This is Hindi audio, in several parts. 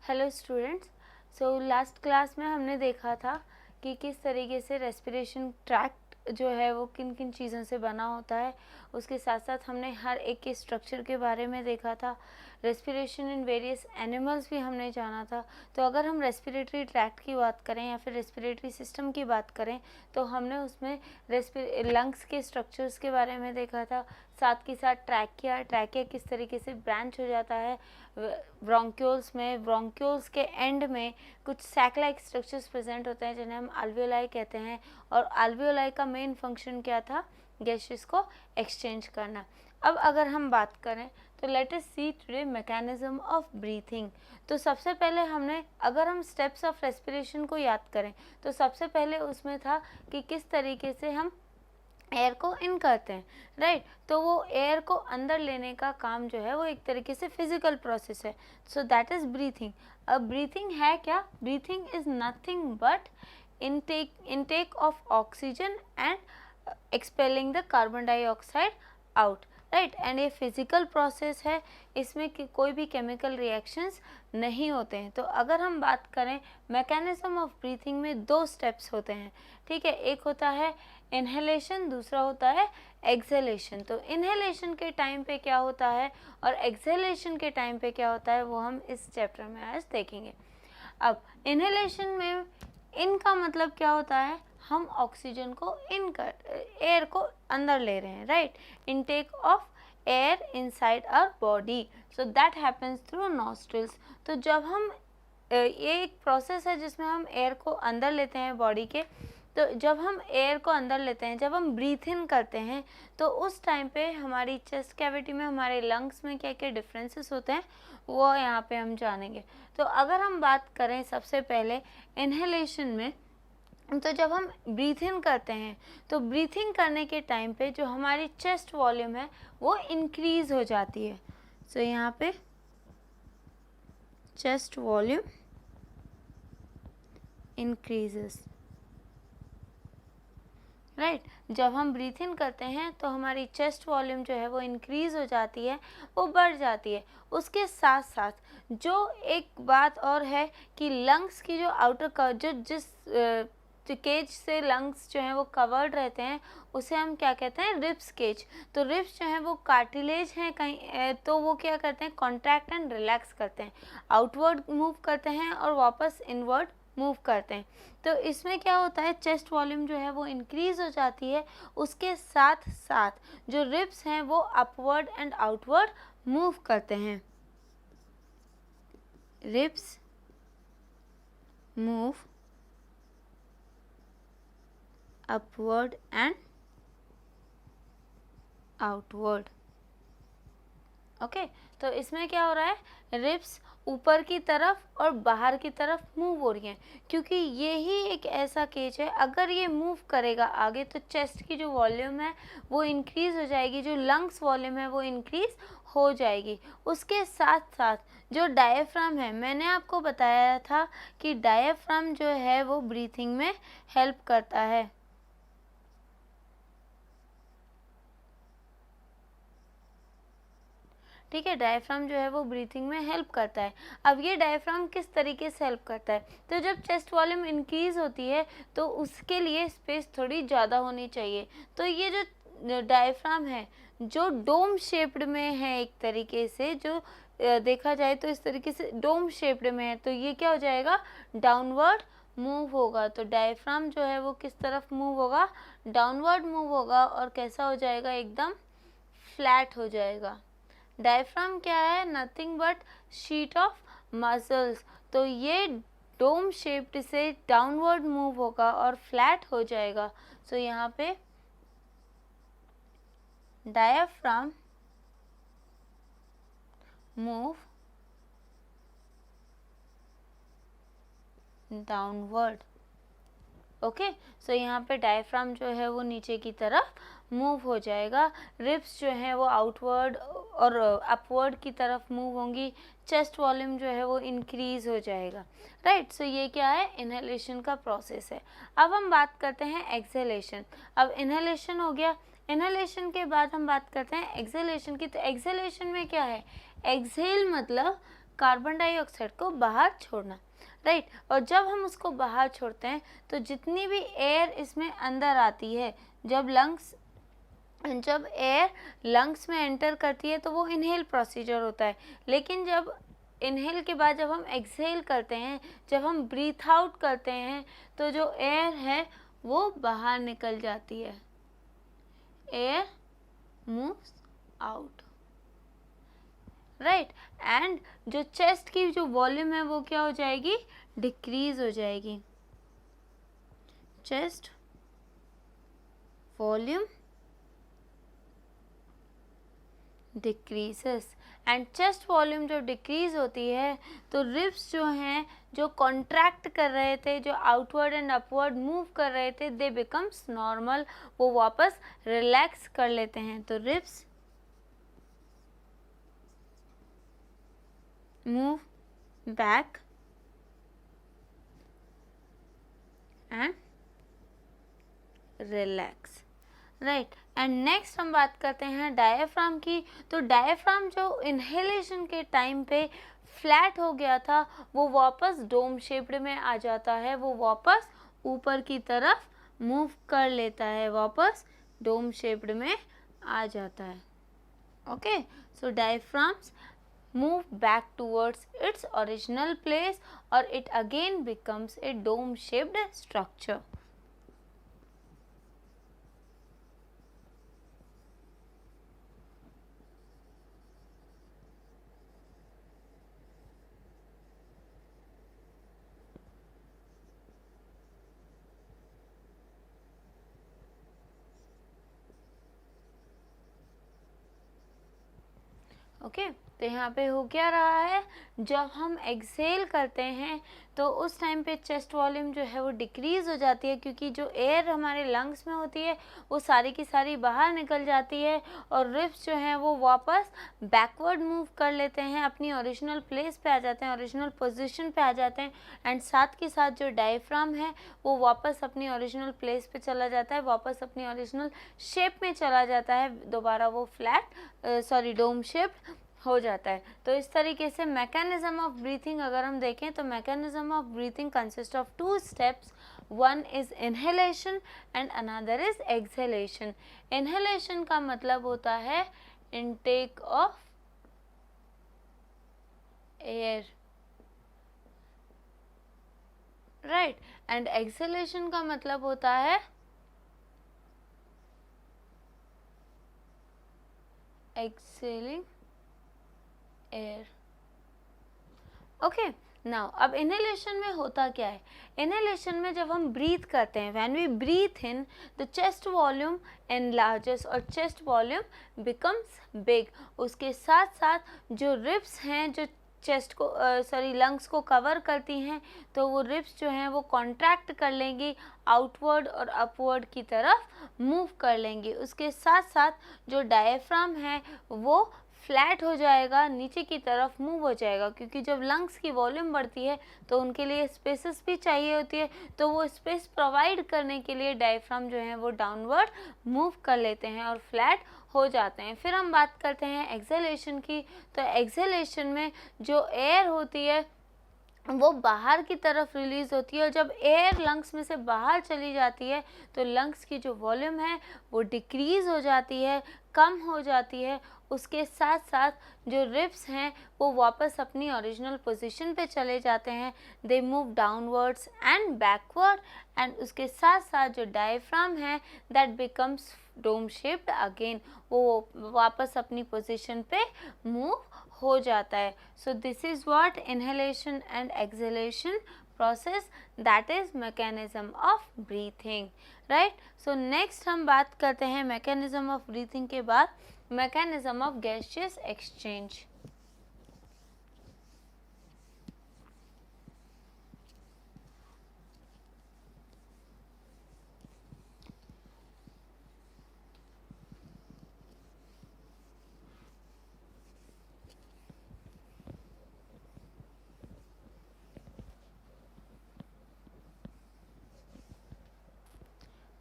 Hello students. So last class में हमने देखा था कि किस तरीके से रेस्पिरेशन ट्रैक्ट जो है वो किन किन चीज़ों से बना होता है। उसके साथ साथ हमने हर एक के स्ट्रक्चर के बारे में देखा था। रेस्पिरेशन इन वेरियस एनिमल्स भी हमने जाना था। तो अगर हम रेस्पिरेटरी ट्रैक्ट की बात करें या फिर रेस्पिरेटरी सिस्टम की बात करें तो हमने उसमें लंग्स के स्ट्रक्चर्स के बारे में देखा था। साथ के साथ ट्रैकिया किस तरीके से ब्रांच हो जाता है ब्रोंक्यूल्स में। ब्रोंक्यूल्स के एंड में कुछ सैक लाइक स्ट्रक्चर्स प्रेजेंट होते हैं जिन्हें हम अल्वियोलाई कहते हैं। और अल्वियोलाई का मेन फंक्शन क्या था? गैसेस को एक्सचेंज करना। अब अगर हम बात करें तो let us see today mechanism of breathing. तो सबसे पहले हमने, अगर हम स्टेप्स ऑफ रेस्पिरेशन को याद करें तो सबसे पहले उसमें था कि किस तरीके से हम एयर को इन करते हैं, राइट। तो वो एयर को अंदर लेने का काम जो है वो एक तरीके से फिजिकल प्रोसेस है। So that is breathing. अब ब्रीथिंग है क्या? Breathing is nothing but intake of oxygen and expelling the carbon dioxide out, right. And ये फिजिकल प्रोसेस है, इसमें कोई भी केमिकल रिएक्शंस नहीं होते हैं। तो अगर हम बात करें मैकेनिज्म ऑफ ब्रीथिंग में दो स्टेप्स होते हैं, ठीक है। एक होता है इनहेलेशन, दूसरा होता है एक्सहेलेशन। तो इनहेलेशन के टाइम पे क्या होता है और एक्सहेलेशन के टाइम पे क्या होता है वो हम इस चैप्टर में आज देखेंगे। अब इनहेलेशन में इन का मतलब क्या होता है? हम ऑक्सीजन को एयर को अंदर ले रहे हैं, right. Intake of air inside our body, so that happens through nostrils. तो जब हम ये एक प्रोसेस है जिसमें हम एयर को अंदर लेते हैं बॉडी के। तो जब हम एयर को अंदर लेते हैं, जब हम ब्रीथ इन करते हैं तो उस टाइम पे हमारी चेस्ट कैविटी में, हमारे लंग्स में क्या क्या डिफरेंसेस होते हैं वो यहाँ पे हम जानेंगे। तो अगर हम बात करें सबसे पहले इनहेलेशन में, तो जब हम ब्रीथ इन करते हैं तो ब्रीथिंग करने के टाइम पे जो हमारी चेस्ट वॉल्यूम है वो इंक्रीज हो जाती है। सो यहाँ पे चेस्ट वॉल्यूम इंक्रीजेस, राइट। जब हम ब्रीथ इन करते हैं तो हमारी चेस्ट वॉल्यूम जो है वो इंक्रीज हो जाती है, वो बढ़ जाती है। उसके साथ साथ जो एक बात और है कि लंग्स की जो आउटर जो जिस केज से लंग्स जो हैं वो कवर्ड रहते हैं उसे हम क्या कहते हैं? Ribs cage. तो रिब्स जो हैं वो कार्टिलेज हैं कहीं, तो वो क्या करते हैं? कॉन्ट्रैक्ट एंड रिलैक्स करते हैं, आउटवर्ड मूव करते हैं और वापस इनवर्ड मूव करते हैं। तो इसमें क्या होता है? चेस्ट वॉल्यूम जो है वो इंक्रीज हो जाती है। उसके साथ साथ जो रिब्स हैं वो अपवर्ड एंड आउटवर्ड मूव करते हैं। Ribs move upward and outward, okay. तो इसमें क्या हो रहा है? रिब्स ऊपर की तरफ और बाहर की तरफ मूव हो रही हैं, क्योंकि ये ही एक ऐसा केज है, अगर ये मूव करेगा आगे तो चेस्ट की जो वॉल्यूम है वो इंक्रीज हो जाएगी, जो लंग्स वॉल्यूम है वो इंक्रीज हो जाएगी। उसके साथ साथ जो डायफ्राम है, मैंने आपको बताया था कि डायफ्राम जो है वो ब्रीथिंग में हेल्प करता है, ठीक है। डायफ्राम जो है वो ब्रीथिंग में हेल्प करता है। अब ये डायफ्राम किस तरीके से हेल्प करता है? तो जब चेस्ट वॉल्यूम इंक्रीज होती है तो उसके लिए स्पेस थोड़ी ज़्यादा होनी चाहिए। तो ये जो डायफ्राम है जो डोम शेप्ड में है, एक तरीके से जो देखा जाए तो इस तरीके से डोम शेप्ड में है, तो ये क्या हो जाएगा? डाउनवर्ड मूव होगा। तो डायफ्राम जो है वो किस तरफ मूव होगा? डाउनवर्ड मूव होगा। और कैसा हो जाएगा? एकदम फ्लैट हो जाएगा। डायफ्राम क्या है? Nothing but sheet of muscles. तो ये डोम शेप्ड से डाउनवर्ड मूव होगा और फ्लैट हो जाएगा। सो यहाँ पे डायफ्राम मूव डाउनवर्ड, ओके। सो यहाँ पे डायफ्राम जो है वो नीचे की तरफ मूव हो जाएगा। रिब्स जो है वो आउटवर्ड और अपवर्ड की तरफ मूव होंगी। चेस्ट वॉल्यूम जो है वो इंक्रीज हो जाएगा, राइट। सो ये क्या है? इनहेलेशन का प्रोसेस है। अब हम बात करते हैं एक्सहेलेशन। अब इनहेलेशन हो गया, इनहेलेशन के बाद हम बात करते हैं एक्सहेलेशन की। तो एक्सहेलेशन में क्या है? एक्सहेल मतलब कार्बन डाइऑक्साइड को बाहर छोड़ना, राइट। और जब हम उसको बाहर छोड़ते हैं तो जितनी भी एयर इसमें अंदर आती है, जब एयर लंग्स में एंटर करती है तो वो इनहेल प्रोसीजर होता है। लेकिन जब इनहेल के बाद जब हम एक्सहेल करते हैं, जब हम ब्रीथ आउट करते हैं, तो जो एयर है वो बाहर निकल जाती है, air moves out, right. And जो चेस्ट की जो वॉल्यूम है वो क्या हो जाएगी, डिक्रीज हो जाएगी। Chest volume decreases, and chest volume जो डिक्रीज होती है तो रिब्स जो हैं, जो कॉन्ट्रैक्ट कर रहे थे, जो आउटवर्ड एंड अपवर्ड मूव कर रहे थे, दे बिकम्स नॉर्मल, वो वापस रिलैक्स कर लेते हैं। तो ribs move back and relax, right. And next हम बात करते हैं डायफ्राम की। तो डायफ्राम जो इनहेलेशन के टाइम पे फ्लैट हो गया था वो वापस डोम शेप्ड में आ जाता है, वो वापस ऊपर की तरफ मूव कर लेता है, वापस डोम शेप्ड में आ जाता है। Okay, so diaphragms move back towards its original place or it again becomes a dome shaped structure. Okay, तो यहाँ पे हो क्या रहा है, जब हम एक्सहेल करते हैं तो उस टाइम पे चेस्ट वॉल्यूम जो है वो डिक्रीज हो जाती है, क्योंकि जो एयर हमारे लंग्स में होती है वो सारी की सारी बाहर निकल जाती है और रिब्स जो हैं वो वापस बैकवर्ड मूव कर लेते हैं, अपनी ओरिजिनल प्लेस पे आ जाते हैं, ओरिजिनल पोजीशन पे आ जाते हैं। एंड साथ के साथ जो डायफ्राम है वो वापस अपनी ओरिजिनल प्लेस पे चला जाता है, वापस अपनी ओरिजिनल शेप में चला जाता है, दोबारा वो डोम शेप हो जाता है। तो इस तरीके से मैकेनिज्म ऑफ ब्रीथिंग अगर हम देखें तो mechanism of breathing consist of 2 steps, one is inhalation and another is exhalation. Inhalation का मतलब होता है intake of air, right, and exhalation का मतलब होता है एक्सहेलिंग एयर। ओके, नाउ अब इनहेलेशन में होता क्या है, इनहेलेशन में जब हम ब्रीथ करते हैं, when we breathe in the chest volume enlarges और चेस्ट वॉल्यूम बिकम्स बिग। उसके साथ साथ जो रिब्स हैं जो चेस्ट को लंग्स को कवर करती हैं, तो वो रिब्स जो हैं वो कॉन्ट्रैक्ट कर लेंगी, आउटवर्ड और अपवर्ड की तरफ मूव कर लेंगी। उसके साथ साथ जो डायफ्राम है वो फ्लैट हो जाएगा, नीचे की तरफ मूव हो जाएगा, क्योंकि जब लंग्स की वॉल्यूम बढ़ती है तो उनके लिए स्पेसेस भी चाहिए होती है, तो वो स्पेस प्रोवाइड करने के लिए डायफ्राम जो है वो डाउनवर्ड मूव कर लेते हैं और फ्लैट हो जाते हैं। फिर हम बात करते हैं एक्सहेलेशन की। तो एक्सहेलेशन में जो एयर होती है वो बाहर की तरफ रिलीज होती है, और जब एयर लंग्स में से बाहर चली जाती है तो लंग्स की जो वॉल्यूम है वो डिक्रीज हो जाती है, कम हो जाती है। उसके साथ साथ जो रिब्स हैं वो वापस अपनी ओरिजिनल पोजीशन पे चले जाते हैं, they move downwards and backward, and उसके साथ साथ जो डायफ्राम है that becomes dome shaped again, वो वापस अपनी पोजीशन पे मूव हो जाता है। So this is what inhalation and exhalation process, that is mechanism of breathing, right? So next हम बात करते हैं mechanism of breathing के बाद mechanism of gaseous exchange.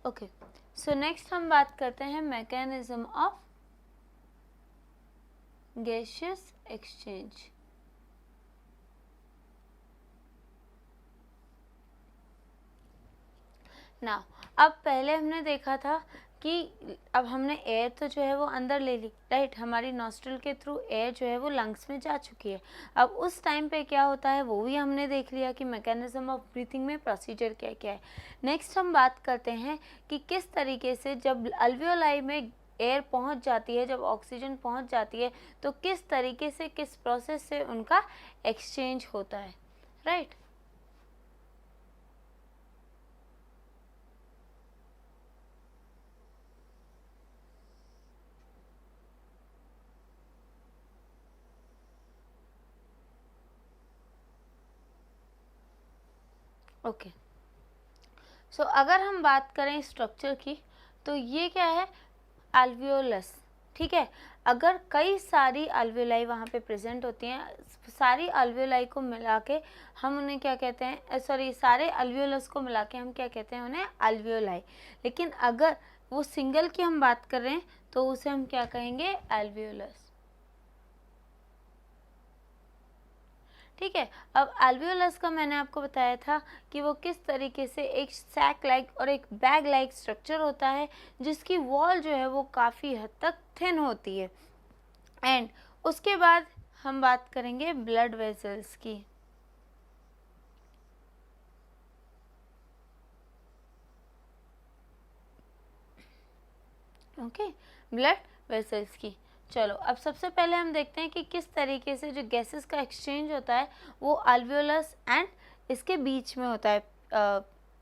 Okay, so next हम बात करते हैं mechanism of gaseous exchange. Now अब पहले हमने देखा था कि अब हमने एयर तो जो है वो अंदर ले ली, राइट, हमारी नॉस्ट्रल के थ्रू एयर जो है वो लंग्स में जा चुकी है। अब उस टाइम पे क्या होता है वो भी हमने देख लिया कि मैकेनिज्म ऑफ ब्रीथिंग में प्रोसीजर क्या क्या है। नेक्स्ट हम बात करते हैं कि किस तरीके से जब अल्वियोलाई में एयर पहुंच जाती है, जब ऑक्सीजन पहुंच जाती है, तो किस तरीके से, किस प्रोसेस से उनका एक्सचेंज होता है, राइट। ओके, सो अगर हम बात करें स्ट्रक्चर की, तो ये क्या है, अल्वियोलस, ठीक है। अगर कई सारी अल्वियोलाई वहाँ पे प्रेजेंट होती हैं, सारी अल्वियोलाई को मिला के हम उन्हें क्या कहते हैं, सॉरी, सारे अल्वियोलस को मिला के हम क्या कहते हैं, उन्हें अल्वियोलाई। लेकिन अगर वो सिंगल की हम बात कर रहे हैं तो उसे हम क्या कहेंगे, अल्वियोलस, ठीक है। अब अल्वियोलस का मैंने आपको बताया था कि वो किस तरीके से एक सैक लाइक और एक बैग लाइक स्ट्रक्चर होता है, जिसकी वॉल जो है वो काफ़ी हद तक थिन होती है। एंड उसके बाद हम बात करेंगे ब्लड वेसल्स की। ओके, ब्लड वेसल्स की। चलो अब सबसे पहले हम देखते हैं कि किस तरीके से जो गैसेस का एक्सचेंज होता है वो अल्वियोलस एंड इसके बीच में होता है,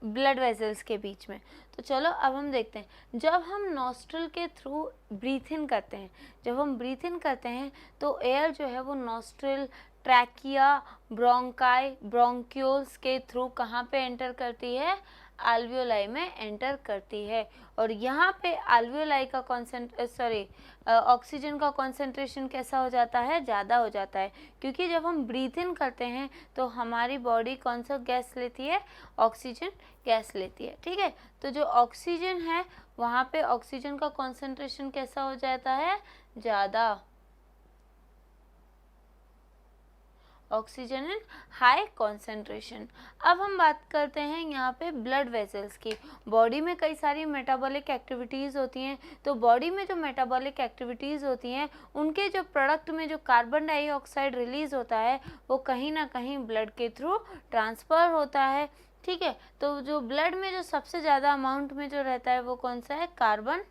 ब्लड वेसल्स के बीच में। तो चलो अब हम देखते हैं, जब हम नॉस्ट्रल के थ्रू ब्रीथ इन करते हैं, जब हम ब्रीथ इन करते हैं तो एयर जो है वो नॉस्ट्रल, ट्रैकिया, ब्रोंकाई, ब्रोंक्यूल्स के थ्रू कहाँ पे एंटर करती है, अल्वियोलाई में एंटर करती है। और यहाँ पे अल्वियोलाई का ऑक्सीजन का कॉन्सेंट्रेशन कैसा हो जाता है, ज़्यादा हो जाता है, क्योंकि जब हम ब्रीथ इन करते हैं तो हमारी बॉडी कौन सा गैस लेती है, ऑक्सीजन गैस लेती है, ठीक है। तो जो ऑक्सीजन है वहाँ पे ऑक्सीजन का कॉन्सेंट्रेशन कैसा हो जाता है, ज़्यादा, ऑक्सीजन इन हाई कॉन्सेंट्रेशन। अब हम बात करते हैं यहाँ पे ब्लड वेसल्स की। बॉडी में कई सारी मेटाबॉलिक एक्टिविटीज़ होती हैं, तो बॉडी में जो मेटाबॉलिक एक्टिविटीज़ होती हैं उनके जो प्रोडक्ट में जो कार्बन डाइऑक्साइड रिलीज़ होता है वो कहीं ना कहीं ब्लड के थ्रू ट्रांसफ़र होता है, ठीक है। तो जो ब्लड में जो सबसे ज़्यादा अमाउंट में जो रहता है वो कौन सा है, कार्बन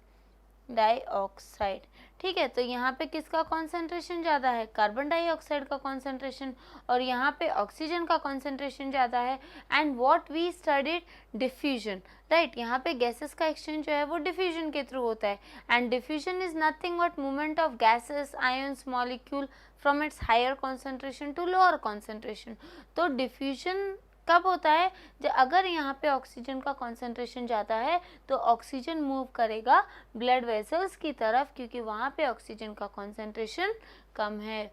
डाइऑक्साइड, ठीक है। तो यहाँ पे किसका कॉन्सेंट्रेशन ज़्यादा है, कार्बन डाइऑक्साइड का कॉन्सेंट्रेशन, और यहाँ पे ऑक्सीजन का कॉन्सेंट्रेशन ज़्यादा है। And what we studied, diffusion, right. यहाँ पे गैसेस का एक्सचेंज जो है वो डिफ्यूजन के थ्रू होता है। And diffusion is nothing but movement of gases, ions, molecule from its higher concentration to lower concentration. तो डिफ्यूजन कब होता है, जब अगर यहाँ पे ऑक्सीजन का कॉन्सेंट्रेशन ज़्यादा है तो ऑक्सीजन मूव करेगा ब्लड वेसल्स की तरफ, क्योंकि वहाँ पे ऑक्सीजन का कॉन्सेंट्रेशन कम है।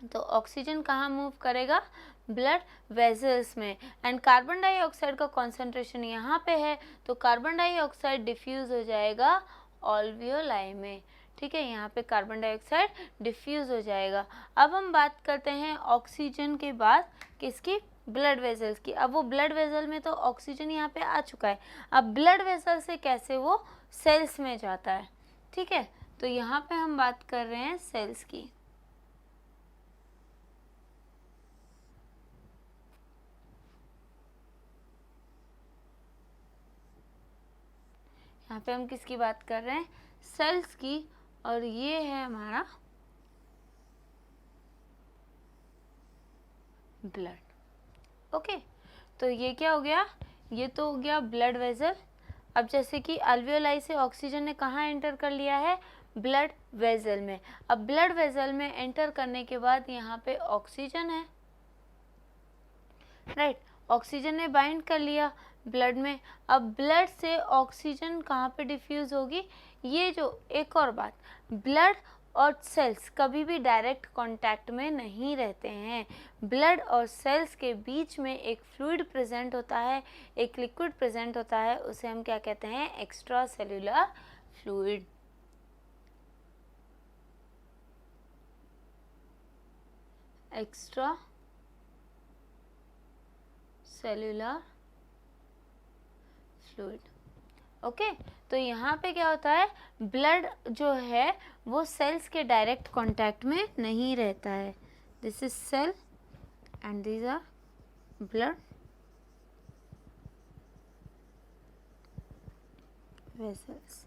तो ऑक्सीजन कहाँ मूव करेगा, ब्लड वेसल्स में। एंड कार्बन डाइऑक्साइड का कॉन्सेंट्रेशन यहाँ पे है, तो कार्बन डाइऑक्साइड डिफ्यूज हो जाएगा ऑल्वियोलाई में, ठीक है। यहाँ पे कार्बन डाइऑक्साइड डिफ्यूज हो जाएगा। अब हम बात करते हैं ऑक्सीजन के बाद किसकी, ब्लड वेसल्स की। अब वो ब्लड वेसल में तो ऑक्सीजन यहाँ पे आ चुका है, अब ब्लड वेसल से कैसे वो सेल्स में जाता है, ठीक है। तो यहाँ पे हम बात कर रहे हैं सेल्स की। यहाँ पे हम किसकी बात कर रहे हैं, सेल्स की, और ये है हमारा ब्लड। ओके, तो ये क्या हो गया, ये तो हो गया ब्लड वेसल। अब जैसे कि अल्वियोलाई से ऑक्सीजन ने कहाँ एंटर कर लिया है, ब्लड वेसल में। अब ब्लड वेसल में एंटर करने के बाद यहाँ पे ऑक्सीजन है, राइट, ऑक्सीजन ने बाइंड कर लिया ब्लड में। अब ब्लड से ऑक्सीजन कहाँ पे डिफ्यूज होगी, ये जो एक और बात, ब्लड और सेल्स कभी भी डायरेक्ट कांटेक्ट में नहीं रहते हैं। ब्लड और सेल्स के बीच में एक फ्लूइड प्रेजेंट होता है, एक लिक्विड प्रेजेंट होता है, उसे हम क्या कहते हैं, extra cellular fluid. Extra cellular fluid. Okay, तो यहाँ पे क्या होता है, ब्लड जो है वो सेल्स के डायरेक्ट कांटेक्ट में नहीं रहता है। This is cell and these are blood vessels.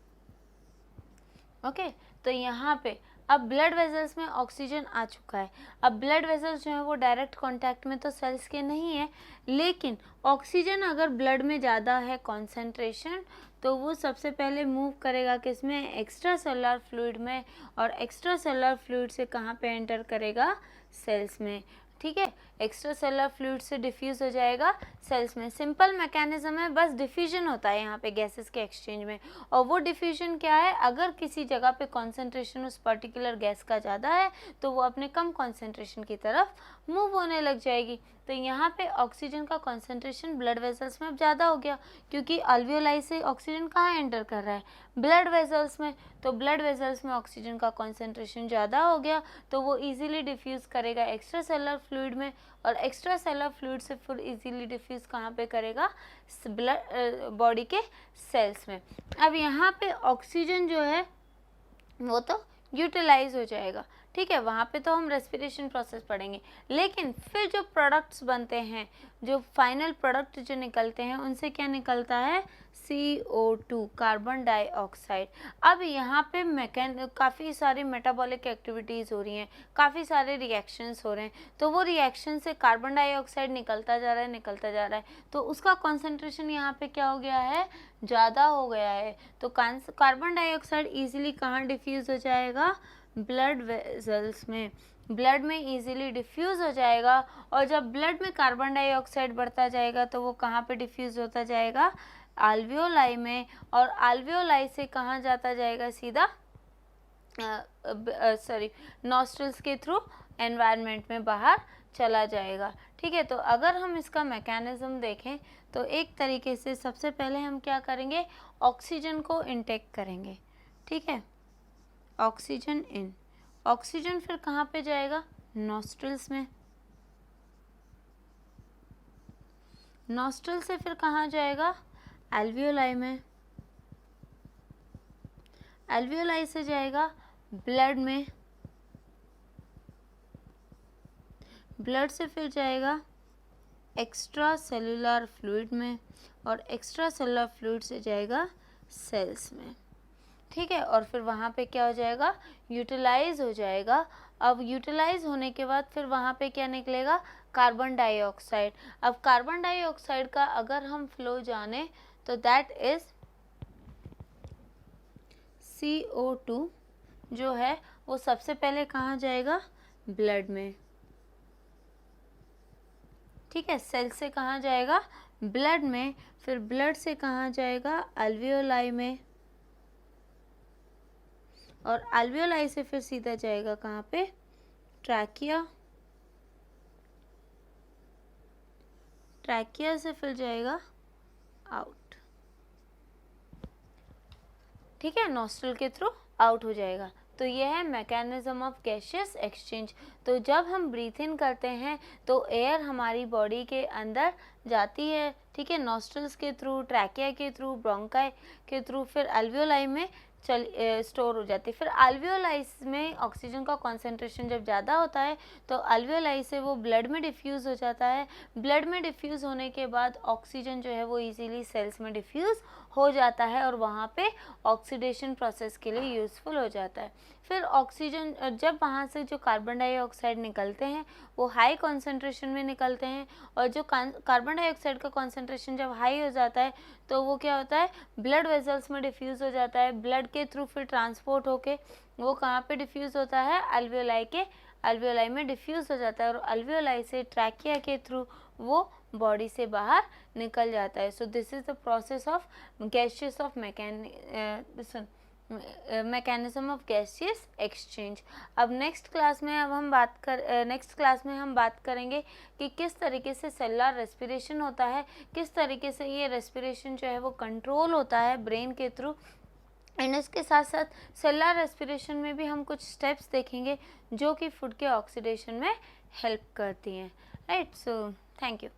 Okay, तो यहाँ पे अब ब्लड वेसल्स में ऑक्सीजन आ चुका है। अब ब्लड वेसल्स जो है वो डायरेक्ट कांटेक्ट में तो सेल्स के नहीं है, लेकिन ऑक्सीजन अगर ब्लड में ज़्यादा है कॉन्सेंट्रेशन, तो वो सबसे पहले मूव करेगा किसमें, एक्स्ट्रा सेलुलर फ्लूइड में, और एक्स्ट्रा सेलुलर फ्लूइड से कहाँ पे एंटर करेगा, सेल्स में। ठीक है, एक्स्ट्रा सेलुलर फ्लूइड से डिफ्यूज़ हो जाएगा सेल्स में। सिंपल मैकेनिज्म है, बस डिफ्यूजन होता है यहाँ पे गैसेस के एक्सचेंज में। और वो डिफ्यूजन क्या है, अगर किसी जगह पे कॉन्सेंट्रेशन उस पर्टिकुलर गैस का ज़्यादा है तो वो अपने कम कॉन्सेंट्रेशन की तरफ मूव होने लग जाएगी। तो यहाँ पे ऑक्सीजन का कॉन्सेंट्रेशन ब्लड वेसल्स में अब ज़्यादा हो गया, क्योंकि अल्वियोलाई से ऑक्सीजन कहाँ एंटर कर रहा है, ब्लड वेसल्स में। तो ब्लड वेसल्स में ऑक्सीजन का कॉन्सेंट्रेशन ज़्यादा हो गया, तो वो इजीली डिफ्यूज़ करेगा एक्स्ट्रा सेलुलर फ्लूइड में, और एक्स्ट्रा सेलुलर फ्लूइड से फिर इजीली डिफ्यूज़ कहाँ पे करेगा, ब्लड बॉडी के सेल्स में। अब यहाँ पे ऑक्सीजन जो है वो तो यूटिलाइज हो जाएगा। ठीक है, वहाँ पे तो हम रेस्पिरेशन प्रोसेस पढ़ेंगे, लेकिन फिर जो प्रोडक्ट्स बनते हैं, जो फाइनल प्रोडक्ट जो निकलते हैं, उनसे क्या निकलता है, CO2, कार्बन डाइऑक्साइड। अब यहाँ पे काफ़ी सारी मेटाबॉलिक एक्टिविटीज़ हो रही हैं, काफ़ी सारे रिएक्शंस हो रहे हैं, तो वो रिएक्शन से कार्बन डाइऑक्साइड निकलता जा रहा है, निकलता जा रहा है, तो उसका कॉन्सेंट्रेशन यहाँ पे क्या हो गया है, ज़्यादा हो गया है। तो कार्बन डाइऑक्साइड ईजिली कहाँ डिफ्यूज़ हो जाएगा, ब्लड वेसल्स में, ब्लड में इजीली डिफ्यूज़ हो जाएगा। और जब ब्लड में कार्बन डाइऑक्साइड बढ़ता जाएगा तो वो कहाँ पे डिफ्यूज़ होता जाएगा, अल्वियोलाई में, और अल्वियोलाई से कहाँ जाता जाएगा, सीधा नॉस्ट्रल्स के थ्रू एनवायरनमेंट में बाहर चला जाएगा। ठीक है, तो अगर हम इसका मैकेनिज्म देखें तो एक तरीके से सबसे पहले हम क्या करेंगे, ऑक्सीजन को इनटेक करेंगे। ठीक है, ऑक्सीजन इन, ऑक्सीजन फिर कहाँ पे जाएगा, नॉस्ट्रल्स में, नॉस्ट्रल से फिर कहाँ जाएगा, एल्वियोलाई में, एल्वियोलाई से जाएगा ब्लड में, ब्लड से फिर जाएगा एक्स्ट्रा सेलुलर फ्लूइड में, और एक्स्ट्रा सेलुलर फ्लूइड से जाएगा सेल्स में। ठीक है, और फिर वहाँ पे क्या हो जाएगा, यूटिलाइज हो जाएगा। अब यूटिलाइज होने के बाद फिर वहाँ पे क्या निकलेगा, कार्बन डाइऑक्साइड। अब कार्बन डाइऑक्साइड का अगर हम फ्लो जाने तो दैट इज CO2 जो है वो सबसे पहले कहाँ जाएगा, ब्लड में। ठीक है, सेल से कहाँ जाएगा, ब्लड में, फिर ब्लड से कहाँ जाएगा, अल्वियोलाई में, और अल्वियोलाई से फिर सीधा जाएगा कहाँ पे, ट्रैकिया, ट्रैकिया से फिर जाएगा आउट। ठीक है, नॉस्ट्रल के थ्रू आउट हो जाएगा। तो ये है मैकेनिज्म ऑफ गैसियस एक्सचेंज। तो जब हम ब्रीथ इन करते हैं तो एयर हमारी बॉडी के अंदर जाती है, ठीक है, नॉस्ट्रल्स के थ्रू, ट्रैकिया के थ्रू, ब्रोंकाई के थ्रू, फिर अल्वियोलाई में स्टोर हो जाती है। फिर अल्वियोलाई में ऑक्सीजन का कॉन्सेंट्रेशन जब ज़्यादा होता है तो अल्वियोलाई से वो ब्लड में डिफ्यूज़ हो जाता है। ब्लड में डिफ्यूज़ होने के बाद ऑक्सीजन जो है वो इजीली सेल्स में डिफ्यूज़ हो जाता है और वहाँ पे ऑक्सीडेशन प्रोसेस के लिए यूज़फुल हो जाता है। फिर ऑक्सीजन जब वहाँ से जो कार्बन डाइऑक्साइड निकलते हैं वो हाई कॉन्सेंट्रेशन में निकलते हैं, और जो कार्बन डाइऑक्साइड का कॉन्सेंट्रेशन जब हाई हो जाता है तो वो क्या होता है, ब्लड वेसल्स में डिफ्यूज़ हो जाता है। ब्लड के थ्रू फिर ट्रांसपोर्ट होके वो कहाँ पे डिफ्यूज़ होता है, अल्वियोलाई में डिफ्यूज़ हो जाता है, और अल्वियोलाई से ट्रैकिया के थ्रू वो बॉडी से बाहर निकल जाता है। So this is the process of gaseous of mechanism of gaseous exchange. अब नेक्स्ट क्लास में हम बात करेंगे कि किस तरीके से सेलुलर रेस्पिरेशन होता है, किस तरीके से ये रेस्पिरेशन जो है वो कंट्रोल होता है ब्रेन के थ्रू, एंड इसके साथ साथ सेलुलर रेस्पिरेशन में भी हम कुछ स्टेप्स देखेंगे जो कि फूड के ऑक्सीडेशन में हेल्प करती हैं। Right, so thank you.